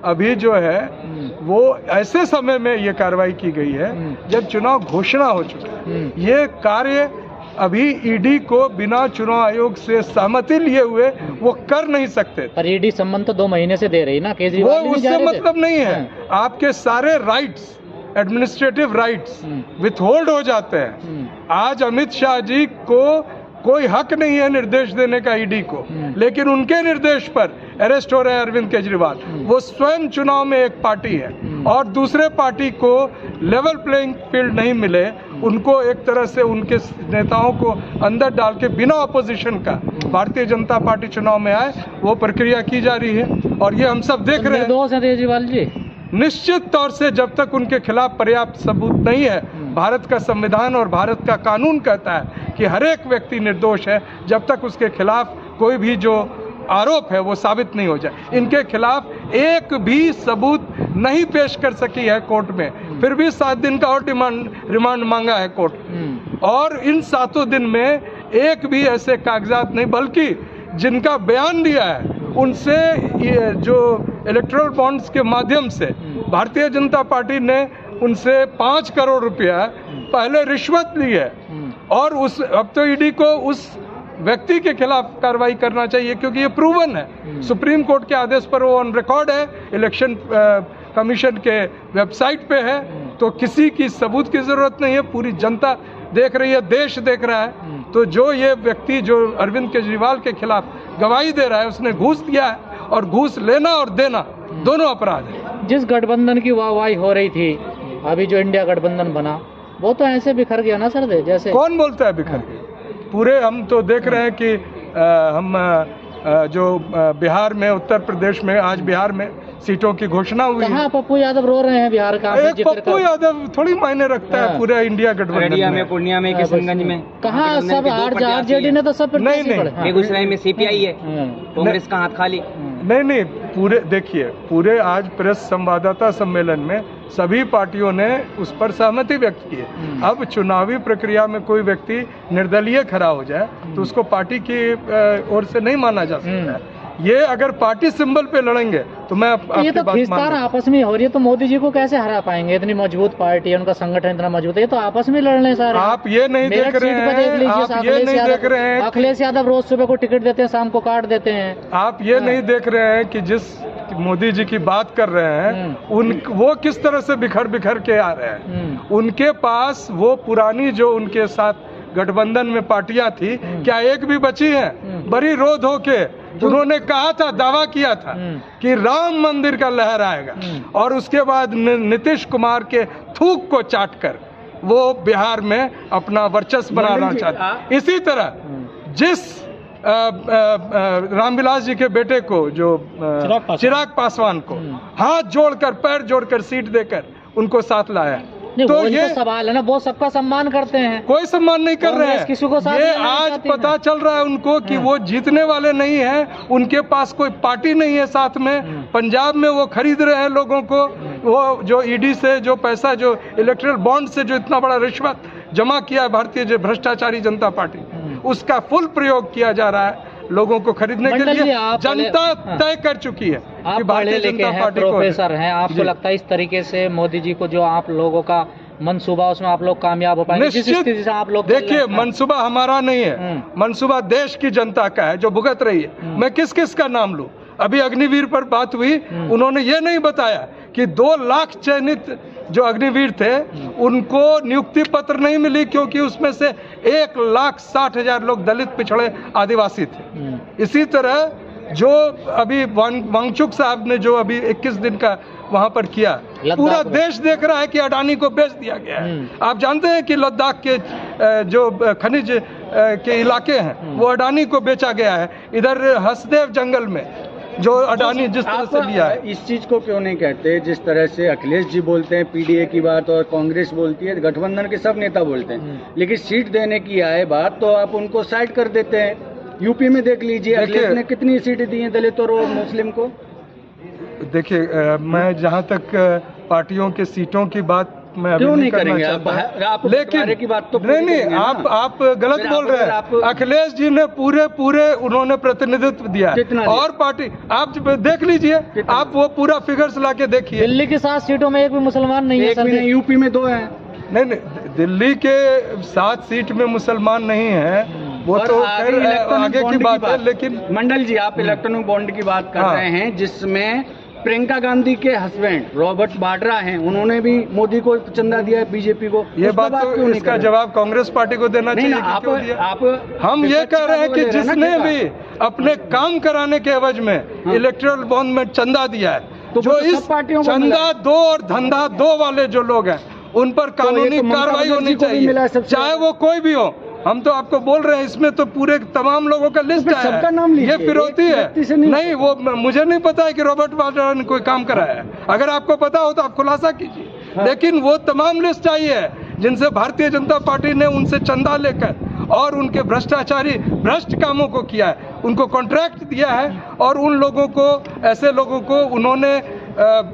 अभी जो है वो ऐसे समय में ये कार्रवाई की गई है जब चुनाव घोषणा हो चुका है। ये कार्य अभी ईडी को बिना चुनाव आयोग से सहमति लिए हुए वो कर नहीं सकते। पर ईडी संबंध तो 2 महीने से दे रही ना, केजरीवाल वो उससे मतलब नहीं है। आपके सारे राइट्स, एडमिनिस्ट्रेटिव राइट्स विथहोल्ड हो जाते हैं। आज अमित शाह जी को कोई हक नहीं है निर्देश देने का ईडी को, लेकिन उनके निर्देश पर अरेस्ट हो रहे हैं अरविंद केजरीवाल। वो स्वयं चुनाव में एक पार्टी है और दूसरे पार्टी को लेवल प्लेइंग फील्ड नहीं मिले, उनको एक तरह से उनके नेताओं को अंदर डाल के बिना अपोजिशन का भारतीय जनता पार्टी चुनाव में आए, वो प्रक्रिया की जा रही है और ये हम सब देख रहे हैं। निर्दोष है केजरीवाल जी? निश्चित तौर से जब तक उनके खिलाफ पर्याप्त सबूत नहीं है, भारत का संविधान और भारत का कानून कहता है कि हर एक व्यक्ति निर्दोष है जब तक उसके खिलाफ कोई भी जो आरोप है वो साबित नहीं हो जाए। इनके खिलाफ एक भी सबूत नहीं पेश कर सकी है कोर्ट में, फिर भी 7 दिन का और रिमांड मांगा है कोर्ट। और इन 7 दिन में एक भी ऐसे कागजात नहीं, बल्कि जिनका बयान दिया है उनसे जो इलेक्टोरल बॉन्ड्स के माध्यम से भारतीय जनता पार्टी ने उनसे 5 करोड़ रुपया पहले रिश्वत ली है। और उस अब तो ईडी को उस व्यक्ति के खिलाफ कार्रवाई करना चाहिए क्योंकि ये प्रूवन है, सुप्रीम कोर्ट के आदेश पर वो ऑन रिकॉर्ड है, इलेक्शन कमीशन के वेबसाइट पे है। तो किसी की सबूत की जरूरत नहीं है, पूरी जनता देख रही है, देश देख रहा है। तो जो ये व्यक्ति जो अरविंद केजरीवाल के खिलाफ गवाही दे रहा है उसने घूस दिया है, और घूस लेना और देना दोनों अपराध है। जिस गठबंधन की वाहवाही हो रही थी, अभी जो इंडिया गठबंधन बना वो तो ऐसे बिखर गया ना सर दे जैसे। कौन बोलता है बिखर गया? पूरे हम तो देख रहे हैं कि हम जो बिहार में, उत्तर प्रदेश में, आज बिहार में सीटों की घोषणा हुई। कहाँ पप्पू यादव रो रहे हैं बिहार का? एक पप्पू यादव थोड़ी मायने रखता है पूरे इंडिया गठबंधन में। पूर्णिया में, किशनगंज में कहाँ सब आरजेडी ने तो सब नहीं, बेगूसराय में सीपीआई है, कांग्रेस का हाथ खाली। नहीं, पूरे देखिए, पूरे आज प्रेस संवाददाता सम्मेलन में सभी पार्टियों ने उस पर सहमति व्यक्त की है। अब चुनावी प्रक्रिया में कोई व्यक्ति निर्दलीय खड़ा हो जाए तो उसको पार्टी की ओर से नहीं माना जा सकता है। ये अगर पार्टी सिंबल पे लड़ेंगे तो मैं आपकी बात खींचतान आपस में हो रही है, तो मोदी जी को कैसे हरा पाएंगे? इतनी मजबूत पार्टी है, उनका संगठन इतना मजबूत है, तो आपस में लड़ने सारे। आप ये नहीं देख रहे हैं, अखिलेश यादव रोज सुबह को टिकट देते हैं, शाम को काट देते हैं। आप ये नहीं देख रहे हैं कि जिस मोदी जी की बात कर रहे हैं वो किस तरह से बिखर के आ रहे हैं। उनके पास वो पुरानी जो उनके साथ गठबंधन में पार्टियां थी, क्या एक भी बची है? बड़ी रो धो के उन्होंने कहा था, दावा किया था कि राम मंदिर का लहर आएगा, और उसके बाद नीतीश कुमार के थूक को चाटकर वो बिहार में अपना वर्चस्व बनाना चाहते। इसी तरह जिस रामविलास जी के बेटे को, जो चिराग पासवान को हाथ जोड़कर, पैर जोड़कर सीट देकर उनको साथ लाया। तो ये सवाल है ना, वो सबका सम्मान करते हैं। कोई सम्मान नहीं कर रहे हैं, किसी को साथ ये आज पता चल रहा है उनको कि वो जीतने वाले नहीं हैं, उनके पास कोई पार्टी नहीं है साथ में। पंजाब में वो खरीद रहे हैं लोगों को, वो जो ईडी से जो पैसा, जो इलेक्टोरल बॉन्ड से जो इतना बड़ा रिश्वत जमा किया है भारतीय जो भ्रष्टाचारी जनता पार्टी, उसका फुल प्रयोग किया जा रहा है लोगों को खरीदने के लिए। जनता तय कर चुकी है। आप पढ़े लिखे हैं, प्रोफेसर हैं, आपको लगता है इस तरीके से मोदी जी को जो आप लोगों का मनसूबा, उसमें आप लोग कामयाब हो पाएंगे? जिस स्थिति से आप लोग देखिए, मनसूबा हमारा नहीं है, मनसूबा देश की जनता का है जो भुगत रही है। मैं किस किस का नाम लूं? अभी अग्निवीर पर बात हुई, उन्होंने ये नहीं बताया कि 2 लाख चयनित जो अग्निवीर थे उनको नियुक्ति पत्र नहीं मिली क्योंकि उसमें से 1,60,000 लोग दलित, पिछड़े, आदिवासी थे। इसी तरह जो अभी वांगचुक साहब ने जो अभी 21 दिन का वहां पर किया, पूरा देश देख रहा है कि अडानी को बेच दिया गया है। आप जानते हैं कि लद्दाख के जो खनिज के इलाके हैं वो अडानी को बेचा गया है। इधर हसदेव जंगल में जो अडानी जिस तरह से लिया है। इस चीज को क्यों नहीं कहते? जिस तरह से अखिलेश जी बोलते हैं पीडीए की बात और कांग्रेस बोलती है, गठबंधन के सब नेता बोलते हैं, लेकिन सीट देने की आए बात तो आप उनको साइड कर देते हैं। यूपी में देख लीजिए, अखिलेश ने कितनी सीटें दी हैं दलित और मुस्लिम को। देखिए, मैं जहाँ तक पार्टियों के सीटों की बात मैं अभी क्यों नहीं करना करेंगे? चाहता। आप लेकिन बंटवारे की बात तो पूरी नहीं करेंगे ना। आप गलत फिर बोल आप- रहे अगर हैं। आप- अखिलेश जी ने पूरे उन्होंने प्रतिनिधित्व दिया है। कितना दिया? और पार्टी आप देख लीजिए, कितना? आप वो पूरा फिगर्स ला के देखिए। दिल्ली की 7 सीटों में एक भी मुसलमान नहीं है एक भी सर। नहीं, यूपी में 2 हैं। नहीं, दिल्ली के 7 सीट में मुसलमान नहीं है, वो और तो आगे खैर इलेक्ट्रॉनिक आगे बॉन्ड की बात है, लेकिन मंडल जी, आप इलेक्ट्रॉनिक बॉन्ड की बात कर हाँ। रहे हैं, जिसमें प्रियंका गांधी के हस्बैंड रॉबर्ट वाड्रा हैं, उन्होंने भी मोदी को चंदा दिया है, बीजेपी को। ये उस पर बात क्यों तो नहीं इसका कर रहे? जवाब कांग्रेस पार्टी को देना नहीं चाहिए ना, कि क्यों दिया। आप हम ये कह रहे हैं कि विपक्षी का जिसने बोले भी रहे ना अपने काम कराने के एवज में हाँ। इलेक्टोरल बॉन्ड में चंदा दिया है, तो जो वो तो सब इस पार्टियों को मिला चंदा है। दो और धंधा दो वाले जो लोग हैं, उन पर कानूनी तो ममता कार्रवाई बनर्जी होनी को भी मिला है चाहिए, सबसे चाहे ज्यादा। वो कोई भी हो। हम तो आपको बोल रहे हैं, इसमें तो पूरे तमाम लोगों का लिस्ट फिर है। सबका नाम लीजिए, ये फिरौती एक है। व्यक्ति से नहीं नहीं, वो मुझे नहीं पता है कि रॉबर्ट वाड्रा ने कोई काम कराया है। अगर आपको पता हो तो आप खुलासा कीजिए। हाँ। लेकिन वो तमाम लिस्ट चाहिए जिनसे भारतीय जनता पार्टी ने उनसे चंदा लेकर और उनके भ्रष्ट कामों को किया है, उनको कॉन्ट्रैक्ट दिया है, और उन लोगों को, ऐसे लोगों को उन्होंने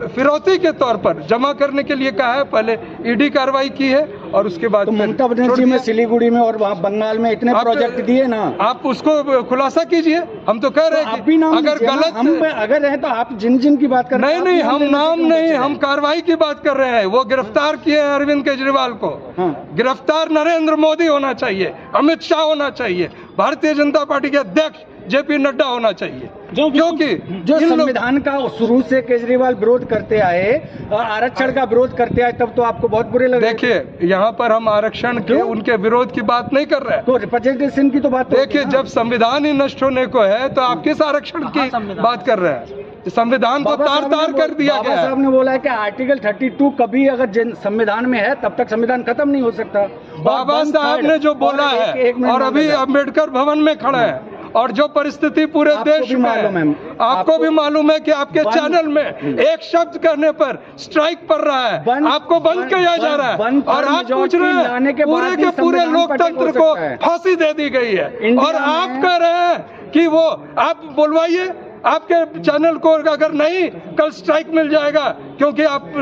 फिरौती के तौर पर जमा करने के लिए कहा है। पहले ईडी कार्रवाई की है और उसके बाद तो फिर ममता बनर्जी छोड़ में दिया। सिलीगुड़ी में और वहाँ बंगाल में इतने आप- प्रोजेक्ट दिए ना, आप उसको खुलासा कीजिए। हम तो कह रहे तो हैं आप भी नाम अगर लीजिए ना। गलत हम अगर हैं तो आप जिन की बात कर रहे नहीं हैं, नहीं, आप हम लेने से नाम क्यों नहीं, बच रहे हम हैं? कार्रवाई की बात कर रहे हैं। वो गिरफ्तार किए हैं अरविंद केजरीवाल को। हाँ। गिरफ्तार नरेंद्र मोदी होना चाहिए, अमित शाह होना चाहिए, भारतीय जनता पार्टी के अध्यक्ष जेपी नड्डा होना चाहिए, क्योंकि जो इन लोग- संविधान का शुरू से केजरीवाल विरोध करते आए और आरक्षण का विरोध करते आए, तब तो आपको बहुत बुरे लगे। देखिए, यहाँ पर हम आरक्षण के, क्यों? उनके विरोध की बात नहीं कर रहे हैं। तो रिप्रेजेंटेशन की तो बात होती देखिए, है ना। जब संविधान ही नष्ट होने को है तो आप किस आरक्षण की बात कर रहे हैं? संविधान को बाबा तार साहब ने तार कर दिया बाबा गया साहब है। ने बोला है कि आर्टिकल 32 कभी अगर संविधान में है तब तक संविधान खत्म नहीं हो सकता। बाबा और साहब one ने जो third बोला और है, एक मिनट और अभी मांगेगा। अम्बेडकर भवन में खड़े हैं, और जो परिस्थिति पूरे आपको देश भी में मालूम है, है, आपको भी मालूम है कि आपके बंद- चैनल में एक शब्द कहने पर स्ट्राइक पड़ रहा है, बंद- आपको बंद बंद- किया जा रहा है, बंद- और आप पूछ रहे लाने के हैं बाद पूरे ही के पूरे संविधान लोकतंत्र पटक को हो सकता है। फांसी दे दी गई है, इंडिया और आप में- कह रहे हैं कि वो आप बुलवाइए आपके चैनल को, अगर नहीं कल स्ट्राइक मिल जाएगा, क्योंकि आप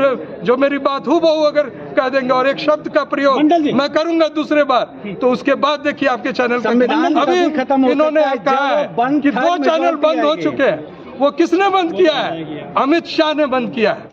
जो मेरी बात हूबहू अगर कह देंगे और एक शब्द का प्रयोग मैं करूंगा दूसरे बार, तो उसके बाद देखिए आपके चैनल का संविधान अभी तभी खत्म हो इन्होंने सकता है कहा जब है बंद कि थर्ड 2 चैनल majority बंद हो आएगी। चुके हैं। वो किसने बंद किया है? अमित शाह ने बंद किया है।